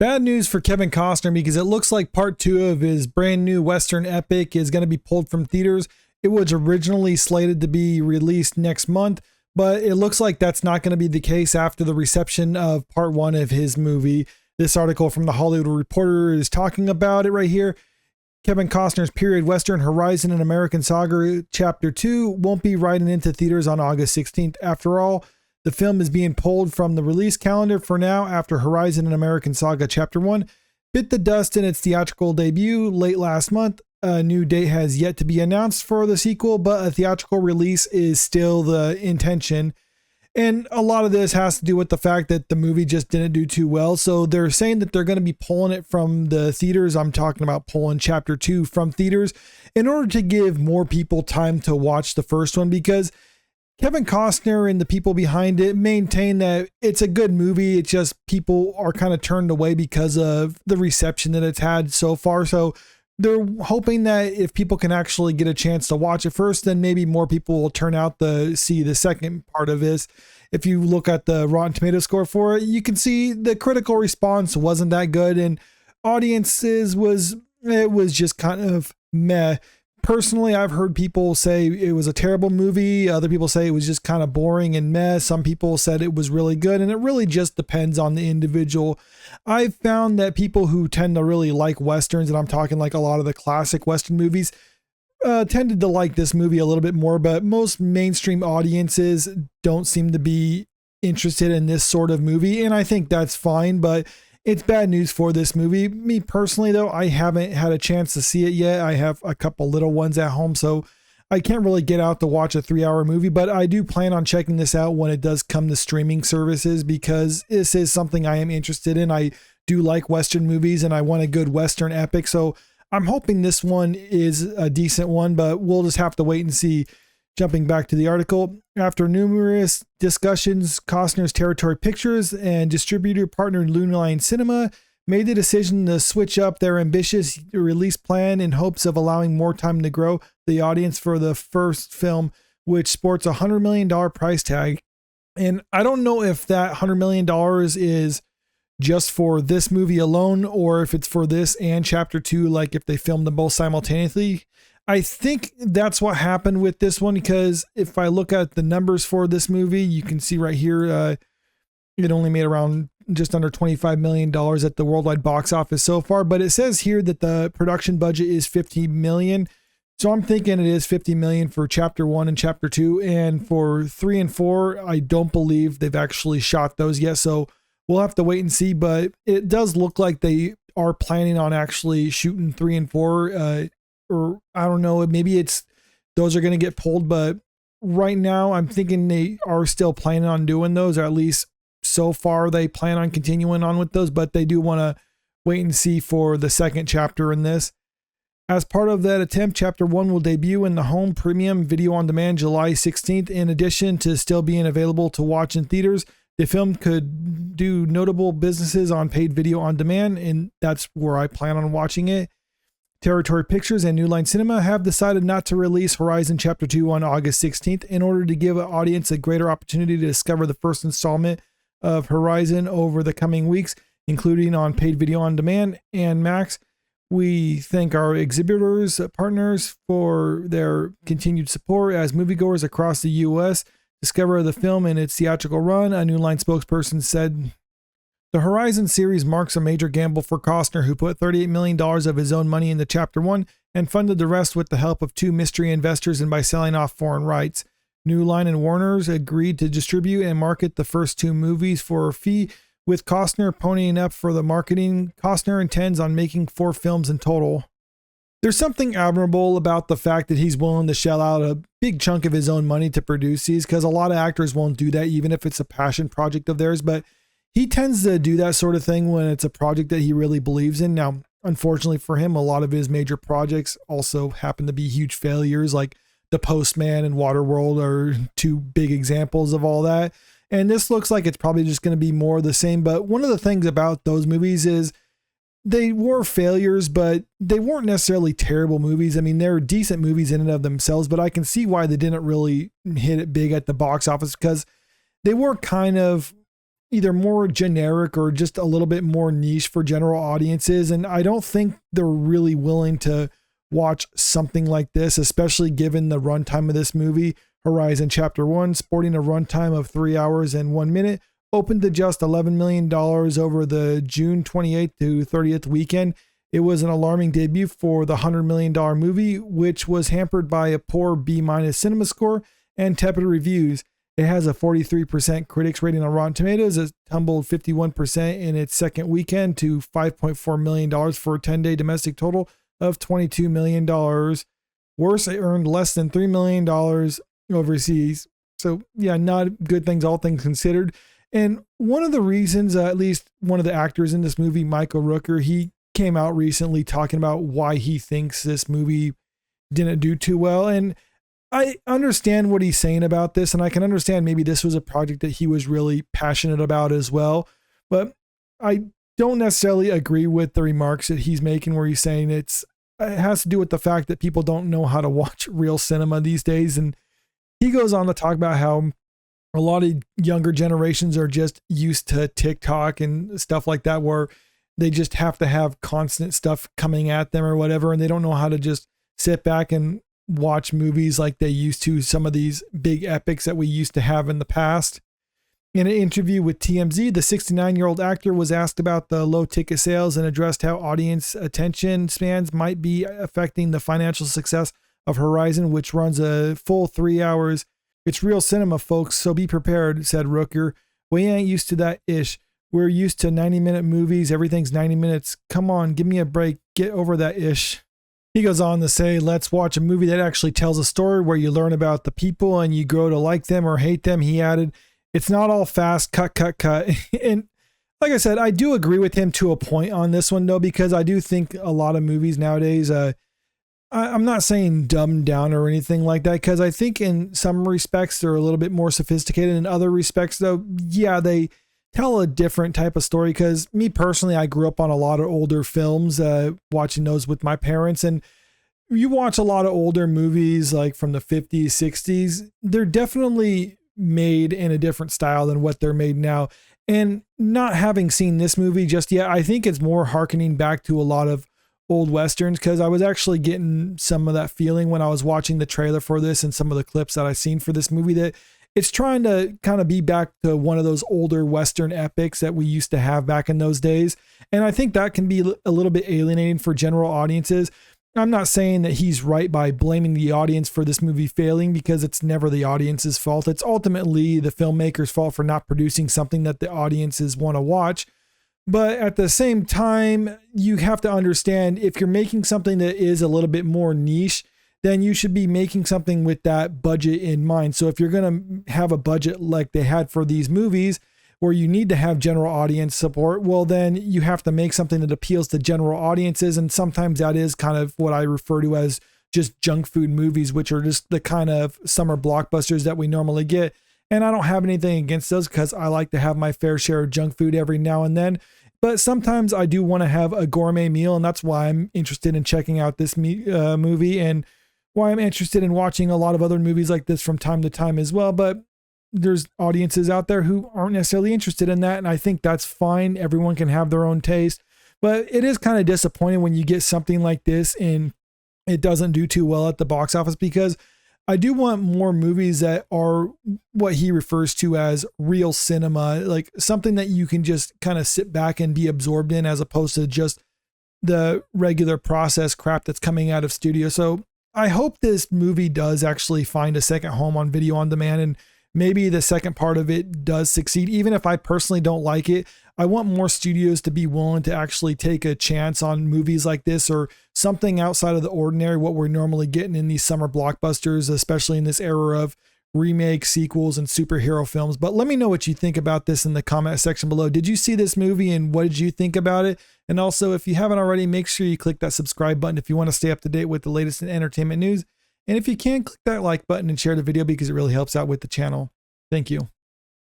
Bad news for Kevin Costner because it looks like part two of his brand new Western epic is going to be pulled from theaters. It was originally slated to be released next month, but it looks like that's not going to be the case after the reception of part one of his movie. This article from the Hollywood Reporter is talking about it right here. Kevin Costner's period Western Horizon and American Saga Chapter 2 won't be riding into theaters on August 16th. After all, the film is being pulled from the release calendar for now after Horizon and American Saga Chapter 1 bit the dust in its theatrical debut late last month. A new date has yet to be announced for the sequel, but a theatrical release is still the intention. And a lot of this has to do with the fact that the movie just didn't do too well. So they're saying that they're going to be pulling it from the theaters. I'm talking about pulling Chapter 2 from theaters in order to give more people time to watch the first one, because Kevin Costner and the people behind it maintain that it's a good movie. It's just people are kind of turned away because of the reception that it's had so far. So they're hoping that if people can actually get a chance to watch it first, then maybe more people will turn out to see the second part of this. If you look at the Rotten Tomato score for it, you can see the critical response wasn't that good, and audiences was just kind of meh. Personally, I've heard people say it was a terrible movie. Other people say it was just kind of boring and meh. Some people said it was really good, and it really just depends on the individual. I've found that people who tend to really like Westerns, and I'm talking like a lot of the classic Western movies, tended to like this movie a little bit more, but most mainstream audiences don't seem to be interested in this sort of movie, and I think that's fine, but it's bad news for this movie. Me personally, though, I haven't had a chance to see it yet. I have a couple little ones at home, so I can't really get out to watch a 3-hour movie, but I do plan on checking this out when it does come to streaming services, because this is something I am interested in. I do like Western movies, and I want a good Western epic, so I'm hoping this one is a decent one, but we'll just have to wait and see. Jumping back to the article, after numerous discussions, Costner's Territory Pictures and distributor partner New Line Cinema made the decision to switch up their ambitious release plan in hopes of allowing more time to grow the audience for the first film, which sports a $100 million price tag. And I don't know if that $100 million is just for this movie alone, or if it's for this and Chapter 2, like if they filmed them both simultaneously. I think that's what happened with this one, because if I look at the numbers for this movie, you can see right here, it only made around just under $25 million at the worldwide box office so far. But it says here that the production budget is $50 million. So I'm thinking it is $50 million for Chapter 1 and Chapter 2. And for 3 and 4, I don't believe they've actually shot those yet. So we'll have to wait and see. But it does look like they are planning on actually shooting 3 and 4. Or I don't know, maybe it's those are going to get pulled, but right now I'm thinking they are still planning on doing those, or at least so far they plan on continuing on with those, but they do want to wait and see for the second chapter in this. As part of that attempt, Chapter 1 will debut in the home premium video on demand July 16th. In addition to still being available to watch in theaters, the film could do notable businesses on paid video on demand, and that's where I plan on watching it. Territory Pictures and New Line Cinema have decided not to release Horizon Chapter 2 on August 16th in order to give an audience a greater opportunity to discover the first installment of Horizon over the coming weeks, including on paid video on demand and Max. We thank our exhibitors, partners for their continued support as moviegoers across the U.S. discover the film in its theatrical run, a New Line spokesperson said. The Horizon series marks a major gamble for Costner, who put $38 million of his own money into Chapter 1 and funded the rest with the help of 2 mystery investors and by selling off foreign rights. New Line and Warner's agreed to distribute and market the first 2 movies for a fee, with Costner ponying up for the marketing. Costner intends on making 4 films in total. There's something admirable about the fact that he's willing to shell out a big chunk of his own money to produce these, because a lot of actors won't do that even if it's a passion project of theirs, but he tends to do that sort of thing when it's a project that he really believes in. Now, unfortunately for him, a lot of his major projects also happen to be huge failures, like The Postman and Waterworld are 2 big examples of all that. And this looks like it's probably just going to be more of the same. But one of the things about those movies is they were failures, but they weren't necessarily terrible movies. I mean, they're decent movies in and of themselves, but I can see why they didn't really hit it big at the box office, because they were kind of either more generic or just a little bit more niche for general audiences. And I don't think they're really willing to watch something like this, especially given the runtime of this movie. Horizon Chapter 1, sporting a runtime of 3 hours and 1 minute, opened to just $11 million over the June 28th to 30th weekend. It was an alarming debut for the $100 million movie, which was hampered by a poor B- cinema score and tepid reviews. It has a 43% critics rating on Rotten Tomatoes. It tumbled 51% in its second weekend to $5.4 million for a 10-day domestic total of $22 million. Worse, it earned less than $3 million overseas. So yeah, not good things, all things considered. And one of the reasons, at least one of the actors in this movie, Michael Rooker, he came out recently talking about why he thinks this movie didn't do too well. And I understand what he's saying about this, and I can understand maybe this was a project that he was really passionate about as well. But I don't necessarily agree with the remarks that he's making where he's saying it has to do with the fact that people don't know how to watch real cinema these days. And he goes on to talk about how a lot of younger generations are just used to TikTok and stuff like that, where they just have to have constant stuff coming at them or whatever, and they don't know how to just sit back and watch movies like they used to, some of these big epics that we used to have in the past. In an interview with TMZ, the 69-year-old actor was asked about the low ticket sales and addressed how audience attention spans might be affecting the financial success of Horizon, which runs a full 3 hours. It's real cinema, folks, so be prepared, said Rooker. We ain't used to that ish. We're used to 90-minute movies. Everything's 90 minutes. Come on, give me a break. Get over that ish. He goes on to say, let's watch a movie that actually tells a story where you learn about the people and you grow to like them or hate them. He added, it's not all fast, cut. And like I said, I do agree with him to a point on this one, though, because I do think a lot of movies nowadays, I'm not saying dumbed down or anything like that, because I think in some respects they're a little bit more sophisticated. In other respects, though, yeah, they tell a different type of story. Because me personally, I grew up on a lot of older films, watching those with my parents. And you watch a lot of older movies like from the 50s, 60s, they're definitely made in a different style than what they're made now. And not having seen this movie just yet, I think it's more hearkening back to a lot of old Westerns, because I was actually getting some of that feeling when I was watching the trailer for this and some of the clips that I've seen for this movie, that it's trying to kind of be back to one of those older Western epics that we used to have back in those days. And I think that can be a little bit alienating for general audiences. I'm not saying that he's right by blaming the audience for this movie failing, because it's never the audience's fault. It's ultimately the filmmaker's fault for not producing something that the audiences want to watch. But at the same time, you have to understand, if you're making something that is a little bit more niche, then you should be making something with that budget in mind. So if you're going to have a budget like they had for these movies, where you need to have general audience support, well, then you have to make something that appeals to general audiences. And sometimes that is kind of what I refer to as just junk food movies, which are just the kind of summer blockbusters that we normally get. And I don't have anything against those, because I like to have my fair share of junk food every now and then. But sometimes I do want to have a gourmet meal, and that's why I'm interested in checking out this movie, and why I'm interested in watching a lot of other movies like this from time to time as well. But there's audiences out there who aren't necessarily interested in that, and I think that's fine. Everyone can have their own taste. But it is kind of disappointing when you get something like this and it doesn't do too well at the box office, because I do want more movies that are what he refers to as real cinema, like something that you can just kind of sit back and be absorbed in, as opposed to just the regular process crap that's coming out of studio. So I hope this movie does actually find a second home on video on demand, and maybe the second part of it does succeed. Even if I personally don't like it, I want more studios to be willing to actually take a chance on movies like this, or something outside of the ordinary, what we're normally getting in these summer blockbusters, especially in this era of remakes, sequels, and superhero films. But let me know what you think about this in the comment section below. Did you see this movie, and what did you think about it? And also, if you haven't already, make sure you click that subscribe button if you want to stay up to date with the latest in entertainment news. And if you can, click that like button and share the video, because it really helps out with the channel. Thank you.